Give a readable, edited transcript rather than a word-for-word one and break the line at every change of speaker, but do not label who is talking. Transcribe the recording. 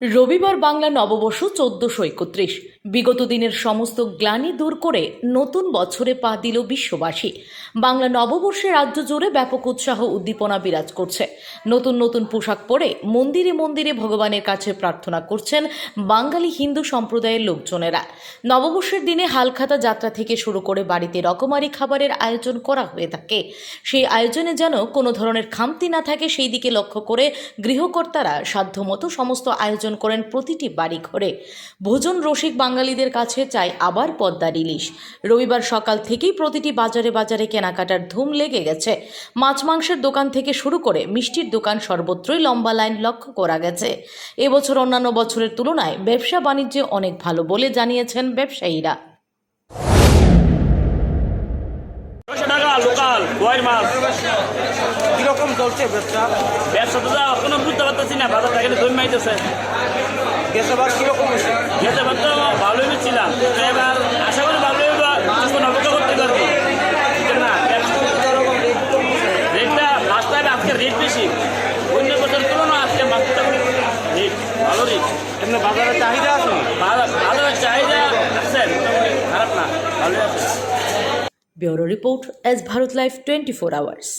রবিবার বাংলা নববর্ষ 1431। বিগত দিনের সমস্ত গ্লানি দূর করে নতুন বছরে পা দিল বিশ্ববাসী। বাংলা নববর্ষে রাজ্য জুড়ে ব্যাপক উৎসাহ উদ্দীপনা বিরাজ করছে। নতুন নতুন পোশাক পরে মন্দিরে মন্দিরে ভগবানের কাছে প্রার্থনা করছেন বাঙালি হিন্দু সম্প্রদায়ের লোকজনেরা। নববর্ষের দিনে হালখাতা যাত্রা থেকে শুরু করে বাড়িতে রকমারি খাবারের আয়োজন করা হয়ে থাকে। সেই আয়োজনে যেন কোনো ধরনের খামতি না থাকে সেই দিকে লক্ষ্য করে গৃহকর্তারা সাধ্যমতো সমস্ত আয়োজন করেন প্রতিটি বাড়ি ঘরে। ভোজন রসিক বাঙালিদের কাছে চাই আবার পদ্মার ইলিশ। রবিবার সকাল থেকেই প্রতিটি বাজারে বাজারে কেনাকাটার ধুম লেগে গেছে। মাছ মাংসের দোকান থেকে শুরু করে মিষ্টির দোকান সর্বত্রই লম্বা লাইন লক্ষ্য করা গেছে। এবছর অন্যান্য বছরের তুলনায় ব্যবসা বাণিজ্যে অনেক ভালো বলে জানিয়েছেন ব্যবসায়ীরা।
লোকাল গোয়ের মাছ
কিরকম চলছে ব্যবসা?
ব্যবসা তো কোনো বুঝতে পারতেছি না, বাজার থেকে দম আইতেছে।
গ্যাসের কিরকম হয়েছে?
যেতে পারতো ভালোই ছিলাম, এবার আশা করি ভালোই অপেক্ষা করতে পারবো না। রেটটা মাছটা আজকে রেট বেশি, অন্য বছর তুলনায় আজকে মাছটা রেট ভালো রেট।
এমনি বাজারের চাহিদা আছে?
বাজারের চাহিদা আছে, খারাপ না, ভালোই আছে।
Bureau report, S Bharat live 24 hours.